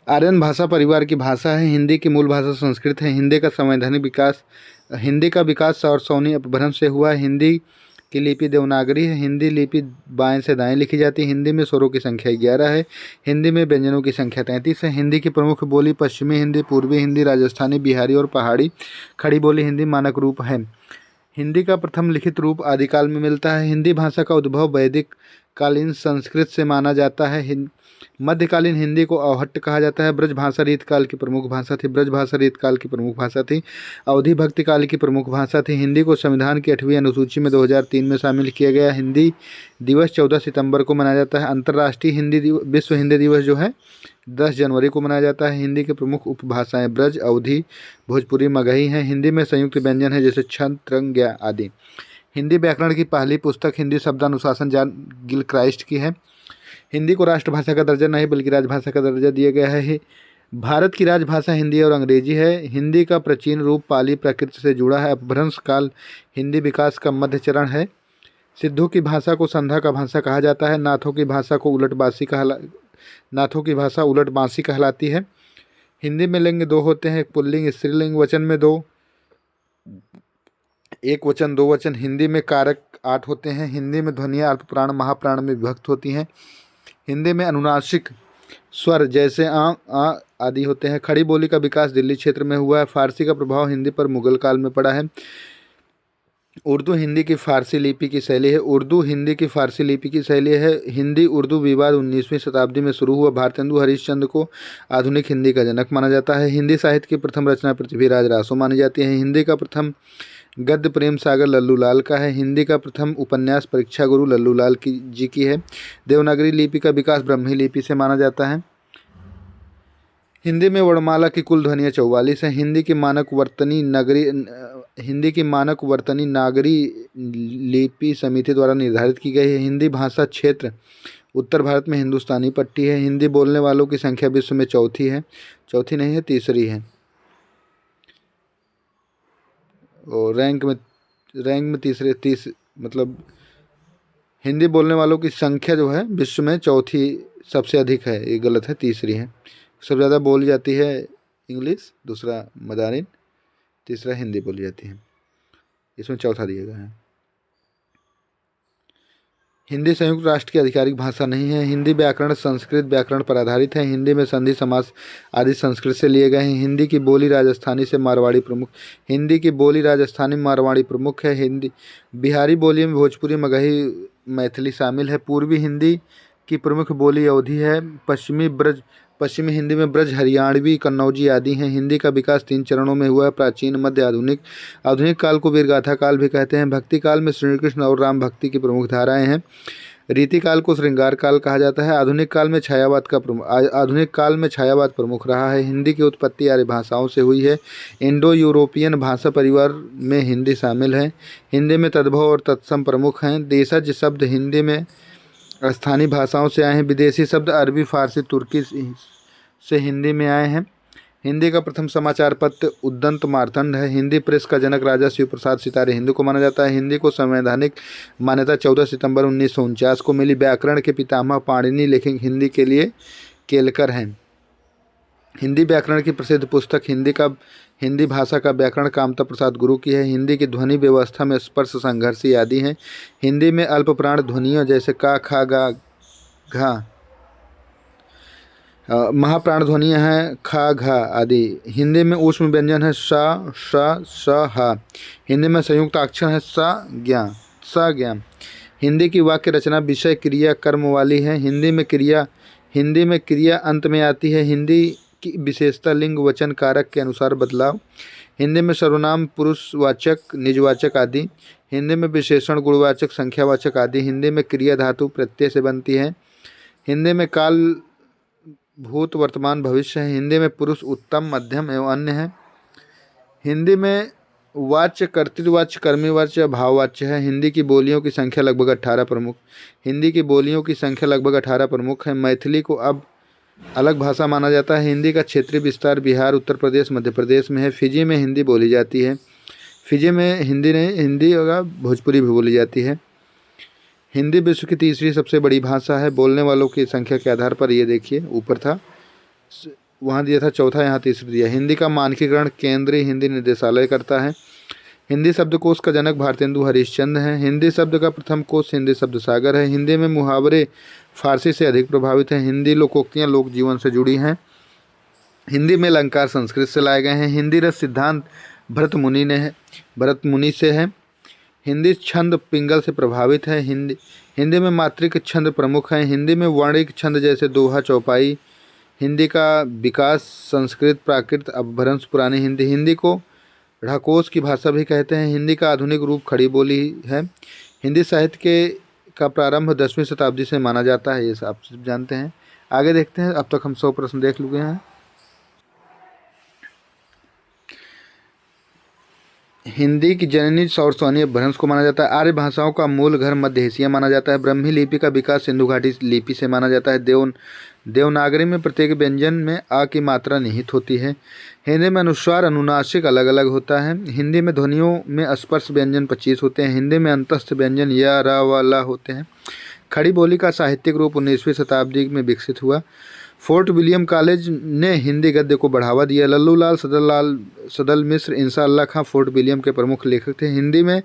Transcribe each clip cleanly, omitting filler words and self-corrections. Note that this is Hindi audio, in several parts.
आर्यन भाषा परिवार की भाषा है। हिंदी की मूल भाषा संस्कृत है। हिंदी का विकास सारस्वनी अपभ्रंश से हुआ है। हिंदी की लिपि देवनागरी है। हिंदी लिपि बाएं से दाएं लिखी जाती है। हिंदी में स्वरों की संख्या 11 है। हिंदी में व्यंजनों की संख्या 33 है। हिंदी की प्रमुख बोली पश्चिमी हिंदी, पूर्वी हिंदी, राजस्थानी, बिहारी और पहाड़ी। खड़ी बोली हिंदी मानक रूप है। हिंदी का प्रथम लिखित रूप आदिकाल में मिलता है। हिंदी भाषा का उद्भव वैदिक कालीन संस्कृत से माना जाता है। मध्यकालीन हिंदी को अवहट्ट कहा जाता है। ब्रज भाषा रीतकाल की प्रमुख भाषा थी। अवधि भक्ति काल की प्रमुख भाषा थी। हिंदी को संविधान की 8वीं अनुसूची में 2003 में शामिल किया गया। हिंदी दिवस 14 सितंबर को मनाया जाता है। अंतर्राष्ट्रीय विश्व हिंदी दिवस जो है 10 जनवरी को मनाया जाता है। हिंदी की प्रमुख उपभाषाएं ब्रज, अवधी, भोजपुरी, मगही हैं। हिंदी में संयुक्त व्यंजन है जैसे छंद, त्रंग, ज्ञ आदि। हिंदी व्याकरण की पहली पुस्तक हिंदी शब्दानुशासन जॉन गिलक्राइस्ट की है। हिंदी को राष्ट्रभाषा का दर्जा नहीं बल्कि राजभाषा का दर्जा दिया गया है। भारत की राजभाषा हिंदी और अंग्रेजी है। हिंदी का प्राचीन रूप पाली प्राकृत से जुड़ा है। अपभ्रंश काल हिंदी विकास का मध्य चरण है। सिद्धों की भाषा को संधा का भाषा कहा जाता है। नाथों की भाषा उलट बांसी कहलाती है। हिंदी में लिंग 2 होते हैं, एक पुल्लिंग स्त्रीलिंग, वचन में 2, एक वचन 2 वचन। हिंदी में कारक 8 होते हैं। हिंदी में ध्वनियाँ अल्पप्राण महाप्राण में विभक्त होती हैं। हिंदी में अनुनासिक स्वर जैसे आ आदि होते हैं। खड़ी बोली का विकास दिल्ली क्षेत्र में हुआ है। फारसी का प्रभाव हिंदी पर मुगल काल में पड़ा है। उर्दू हिंदी की फारसी लिपि की शैली है। हिंदी उर्दू विवाद 19वीं शताब्दी में शुरू हुआ। भारतेंदु हरिश्चंद्र को आधुनिक हिंदी का जनक माना जाता है। हिंदी साहित्य की प्रथम रचना पृथ्वीराज रासो मानी जाती है। हिंदी का प्रथम गद्य प्रेम सागर लल्लूलाल का है। हिंदी का प्रथम उपन्यास परीक्षा गुरु लल्लूलाल जी की है। देवनागरी लिपि का विकास ब्रह्मी लिपि से माना जाता है। हिंदी में वर्णमाला की कुल ध्वनियाँ 44 हैं। हिंदी की मानक वर्तनी नागरी लिपि समिति द्वारा निर्धारित की गई है। हिंदी भाषा क्षेत्र उत्तर भारत में हिंदुस्तानी पट्टी है। हिंदी बोलने वालों की संख्या विश्व में तीसरी है। और रैंक में मतलब हिंदी बोलने वालों की संख्या जो है विश्व में चौथी सबसे अधिक है। ये गलत है, तीसरी है। सबसे ज़्यादा बोली जाती है इंग्लिश, दूसरा मदारिन, तीसरा हिंदी बोली जाती है। इसमें चौथा दिया गया है। हिंदी संयुक्त राष्ट्र की आधिकारिक भाषा नहीं है। हिंदी व्याकरण संस्कृत व्याकरण पर आधारित है। हिंदी में संधि समास आदि संस्कृत से लिए गए हैं। हिंदी की बोली राजस्थानी मारवाड़ी प्रमुख है। हिंदी बिहारी बोली में भोजपुरी, मगही, मैथिली शामिल है। पूर्वी हिंदी की प्रमुख बोली अवधी है। पश्चिमी हिंदी में ब्रज, हरियाणवी, कन्नौजी आदि हैं। हिंदी का विकास 3 चरणों में हुआ है, प्राचीन, मध्य, आधुनिक। आधुनिक काल को वीरगाथा काल भी कहते हैं। भक्ति काल में श्री कृष्ण और राम भक्ति की प्रमुख धाराएं हैं। रीति काल को श्रृंगार काल कहा जाता है। आधुनिक काल में छायावाद प्रमुख रहा है। हिंदी की उत्पत्ति आर्य भाषाओं से हुई है। इंडो यूरोपियन भाषा परिवार में हिंदी शामिल है। हिंदी में तद्भव और तत्सम प्रमुख हैं। देशज शब्द हिंदी में स्थानीय भाषाओं से आए हैं। विदेशी शब्द अरबी, फारसी, तुर्की से हिंदी में आए हैं। हिंदी का प्रथम समाचार पत्र उद्दंत मार्तंड है। हिंदी प्रेस का जनक राजा शिव प्रसाद सितारे हिंदू को माना जाता है। हिंदी को संवैधानिक मान्यता 14 सितंबर 1949 को मिली। व्याकरण के पितामह पाणिनि लेखक हिंदी के लिए केलकर हैं। हिंदी व्याकरण की प्रसिद्ध पुस्तक हिंदी भाषा का व्याकरण कामता प्रसाद गुरु की है। हिंदी की ध्वनि व्यवस्था में स्पर्श, संघर्षी आदि हैं। हिंदी में अल्प प्राण ध्वनियों जैसे का, खा, गा, घा, महाप्राण ध्वनियाँ हैं खा, घा आदि। हिंदी में ऊष्म व्यंजन है सा, श, हा। हिंदी में संयुक्त अक्षर है सा, ज्ञा। हिंदी की वाक्य रचना विषय, क्रिया, कर्म वाली है। हिंदी में क्रिया अंत में आती है। हिंदी की विशेषता लिंग, वचन, कारक के अनुसार बदलाव। हिंदी में सर्वनाम पुरुषवाचक, निजवाचक आदि। हिंदी में विशेषण गुणवाचक, संख्यावाचक आदि। हिंदी में क्रिया धातु प्रत्यय से बनती है। हिंदी में काल, भूत, वर्तमान, भविष्य है। हिंदी में पुरुष उत्तम, मध्यम एवं अन्य है। हिंदी में वाच्य, कर्तृवाच्य, कर्मीवाच्य, भाववाच्य है। हिंदी की बोलियों की संख्या लगभग 18 प्रमुख है। मैथिली को अब अलग भाषा माना जाता है। हिंदी का क्षेत्रीय विस्तार बिहार, उत्तर प्रदेश, मध्य प्रदेश में है। फिजी में हिंदी बोली जाती है। फिजी में हिंदी और भोजपुरी भी बोली जाती है। हिंदी विश्व की तीसरी सबसे बड़ी भाषा है। बोलने वालों की संख्या के आधार पर ये देखिए ऊपर था। वहाँ दिया था चौथा, यहाँ तीसरा दिया। हिंदी का मानकीकरण केंद्रीय हिंदी निदेशालय करता है। हिंदी शब्दकोश का जनक भारतेंदु हरिश्चंद्र हैं। हिंदी शब्द का प्रथम कोश हिंदी शब्द सागर है। हिंदी में मुहावरे फारसी से अधिक प्रभावित हैं। हिंदी लोकोक्तियाँ लोक जीवन से जुड़ी हैं। हिंदी में अलंकार संस्कृत से लाए गए हैं। हिंदी रस सिद्धांत भरत मुनि से है। हिंदी छंद पिंगल से प्रभावित है। हिंदी में मात्रिक छंद प्रमुख हैं। हिंदी में वर्णिक छंद जैसे दोहा, चौपाई। हिंदी का विकास संस्कृत, प्राकृत, अपभ्रंश, पुरानी हिंदी। हिंदी को ढकोस की भाषा भी कहते हैं। हिंदी का आधुनिक रूप खड़ी बोली है। हिंदी साहित्य का प्रारंभ 10वीं शताब्दी से माना जाता है। ये आप सब जानते हैं। आगे देखते हैं। अब तक हम 100 प्रश्न देख चुके हैं। हिंदी की जननी सारस्वती अपभ्रंश को माना जाता है। आर्य भाषाओं का मूल घर मध्य एशिया माना जाता है। ब्रह्मी लिपि का विकास सिंधु घाटी लिपि से माना जाता है। देवनागरी में प्रत्येक व्यंजन में आ की मात्रा निहित होती है। हिंदी में अनुस्वार अनुनासिक अलग अलग होता है। हिंदी में ध्वनियों में स्पर्श व्यंजन 25 होते हैं। हिंदी में अंतस्थ व्यंजन या, र, व, ल होते हैं। खड़ी बोली का साहित्यिक रूप 19वीं शताब्दी में विकसित हुआ। फोर्ट विलियम कॉलेज ने हिंदी गद्य को बढ़ावा दिया। लल्लू लाल सदल मिश्र, इंशाअल्लाह खां फोर्ट विलियम के प्रमुख लेखक थे। हिंदी में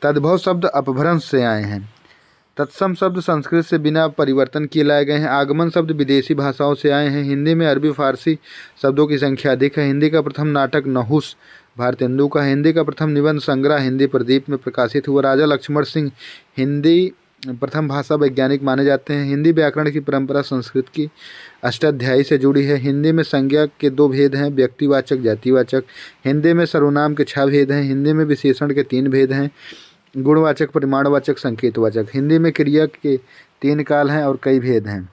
तद्भव शब्द अपभ्रंश से आए हैं। तत्सम शब्द संस्कृत से बिना परिवर्तन किए लाए गए हैं। आगमन शब्द विदेशी भाषाओं से आए हैं। हिंदी में अरबी फारसी शब्दों की संख्या अधिक है। हिंदी का प्रथम नाटक नहुस भारतेंदु का। हिंदी का प्रथम निबंध संग्रह हिंदी प्रदीप में प्रकाशित हुआ। राजा लक्ष्मण सिंह हिंदी प्रथम भाषा वैज्ञानिक माने जाते हैं। हिंदी व्याकरण की परंपरा संस्कृत की अष्टाध्यायी से जुड़ी है। हिंदी में संज्ञा के 2 भेद हैं, व्यक्तिवाचक, जातिवाचक। हिंदी में सर्वनाम के 6 भेद हैं। हिंदी में विशेषण के 3 भेद हैं, गुणवाचक, परिमाणवाचक, संकेतवाचक। हिंदी में क्रिया के 3 काल हैं और कई भेद हैं।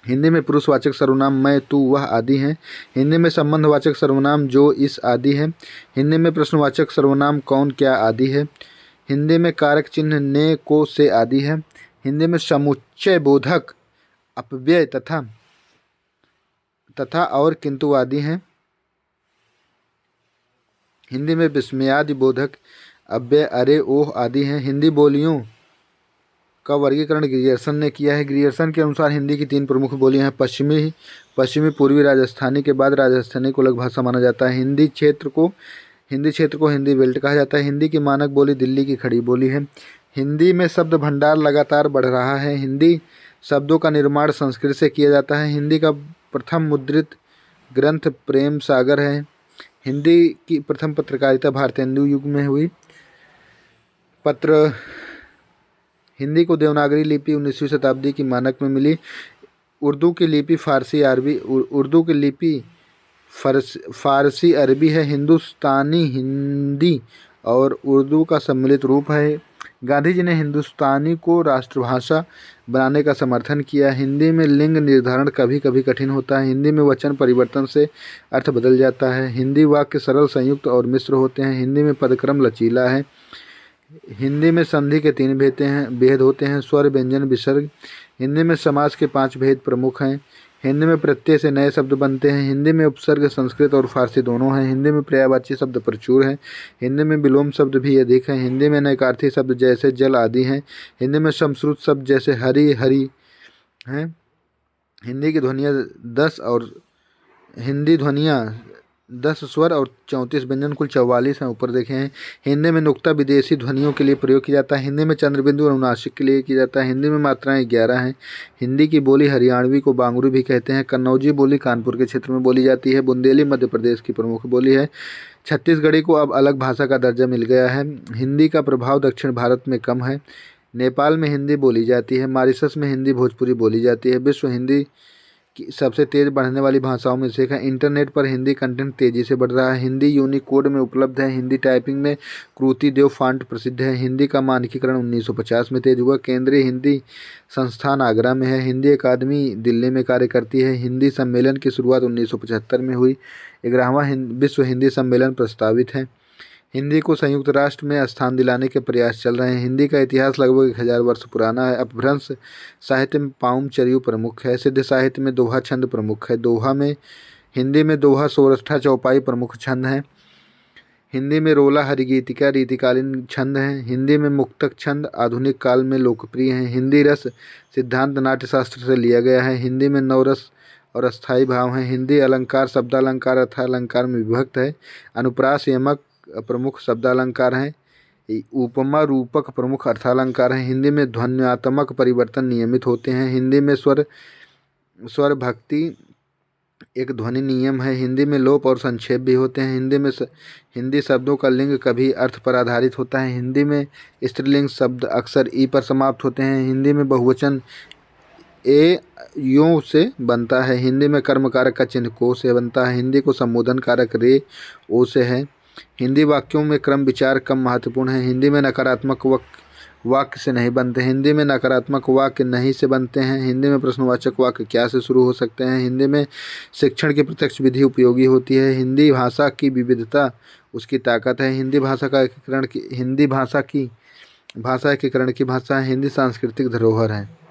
हिंदी में पुरुषवाचक सर्वनाम मैं, तू, वह आदि हैं। हिंदी में संबंधवाचक सर्वनाम जो, इस आदि है। हिंदी में प्रश्नवाचक सर्वनाम कौन, क्या आदि है। हिंदी में कारक चिन्ह ने, को, से आदि है। हिंदी में समुच्चय बोधक अपव्यय तथा और किंतु आदि हैं। हिंदी में विस्मयादि बोधक अव्यय, अरे, ओह आदि हैं। हिंदी बोलियों का वर्गीकरण ग्रियर्सन ने किया है। ग्रियर्सन के अनुसार हिंदी की 3 प्रमुख बोलियां हैं। पश्चिमी पूर्वी राजस्थानी के बाद राजस्थानी को अलग भाषा माना जाता है। हिंदी क्षेत्र को हिंदी बेल्ट कहा जाता है। हिंदी की मानक बोली दिल्ली की खड़ी बोली है। हिंदी में शब्द भंडार लगातार बढ़ रहा है। हिंदी शब्दों का निर्माण संस्कृत से किया जाता है। हिंदी का प्रथम मुद्रित ग्रंथ प्रेम सागर है। हिंदी की प्रथम पत्रकारिता भारतेंदु युग में हुई। हिंदी को देवनागरी लिपि 19वीं शताब्दी की मानक में मिली। उर्दू की लिपि फारसी अरबी है। हिंदुस्तानी हिंदी और उर्दू का सम्मिलित रूप है। गांधी जी ने हिंदुस्तानी को राष्ट्रभाषा बनाने का समर्थन किया। हिंदी में लिंग निर्धारण कभी कभी कठिन होता है। हिंदी में वचन परिवर्तन से अर्थ बदल जाता है। हिंदी वाक्य सरल, संयुक्त और मिश्र होते हैं। हिंदी में पदक्रम लचीला है। हिंदी में संधि के 3 भेद होते हैं, स्वर, व्यंजन, विसर्ग। हिंदी में समास के 5 भेद प्रमुख हैं। हिंदी में प्रत्यय से नए शब्द बनते हैं। हिंदी में उपसर्ग संस्कृत और फारसी दोनों हैं। हिंदी में पर्यायवाची शब्द प्रचुर हैं। हिंदी में विलोम शब्द भी अधिक हैं। हिंदी में नैकार्थी शब्द जैसे जल आदि हैं। हिंदी में समश्रुत शब्द जैसे हरि, हरि हैं। हिंदी की ध्वनियाँ 10 और हिंदी ध्वनियाँ 10 स्वर और 34 व्यंजन, कुल 44 हैं, ऊपर देखे हैं। हिंदी में नुक्ता विदेशी ध्वनियों के लिए प्रयोग किया जाता है। हिंदी में चंद्रबिंदु अनुनासिक के लिए किया जाता है। हिंदी में मात्राएं 11 हैं। हिंदी की बोली हरियाणवी को बांगुरी भी कहते हैं। कन्नौजी बोली कानपुर के क्षेत्र में बोली जाती है। बुंदेली मध्य प्रदेश की प्रमुख बोली है। छत्तीसगढ़ी को अब अलग भाषा का दर्जा मिल गया है। हिंदी का प्रभाव दक्षिण भारत में कम है। नेपाल में हिंदी बोली जाती है। मॉरिशस में हिंदी भोजपुरी बोली जाती है। विश्व हिंदी की सबसे तेज़ बढ़ने वाली भाषाओं में से एक है। इंटरनेट पर हिंदी कंटेंट तेज़ी से बढ़ रहा है। हिंदी यूनिकोड में उपलब्ध है। हिंदी टाइपिंग में कृति देव फॉन्ट प्रसिद्ध है। हिंदी का मानकीकरण 1950 में तेज हुआ। केंद्रीय हिंदी संस्थान आगरा में है। हिंदी अकादमी दिल्ली में कार्य करती है। हिंदी सम्मेलन की शुरुआत 1975 में हुई। 11वां विश्व हिंदी सम्मेलन प्रस्तावित है। हिंदी को संयुक्त राष्ट्र में स्थान दिलाने के प्रयास चल रहे हैं। हिंदी का इतिहास लगभग 1000 वर्ष पुराना है। अपभ्रंश साहित्य में पाउम चरियु प्रमुख है। सिद्ध साहित्य में दोहा छंद प्रमुख है। हिंदी में दोहा, सोरठा, चौपाई प्रमुख छंद हैं। हिंदी में रोला, हरिगीतिका रीतिकालीन छंद हैं। हिंदी में मुक्तक छंद आधुनिक काल में लोकप्रिय हैं। हिंदी रस सिद्धांत नाट्यशास्त्र से लिया गया है। हिंदी में नवरस और अस्थायी भाव हैं। हिंदी अलंकार शब्दालंकार अर्थालंकार में विभक्त है। अनुप्रास यमक प्रमुख शब्दालंकार हैं। उपमा रूपक प्रमुख अर्थालंकार हैं। हिंदी में ध्वन्यात्मक परिवर्तन नियमित होते हैं। हिंदी में स्वर भक्ति एक ध्वनि नियम है। हिंदी में लोप और संक्षेप भी होते हैं। हिंदी शब्दों का लिंग कभी अर्थ पर आधारित होता है। हिंदी में स्त्रीलिंग शब्द अक्सर ई पर समाप्त होते हैं। हिंदी में बहुवचन ए यों से बनता है। हिंदी में कर्मकारक का चिन्ह को से बनता है। हिंदी को संबोधन कारक रे ओ से है। हिंदी वाक्यों में क्रम विचार कम महत्वपूर्ण है। हिंदी में नकारात्मक वाक्य से नहीं बनते। हिंदी में नकारात्मक वाक्य नहीं से बनते हैं। हिंदी में प्रश्नवाचक वाक्य क्या से शुरू हो सकते हैं। हिंदी में शिक्षण की प्रत्यक्ष विधि उपयोगी होती है। हिंदी भाषा की विविधता उसकी ताकत है। हिंदी भाषा एकीकरण की भाषा है। हिंदी सांस्कृतिक धरोहर है।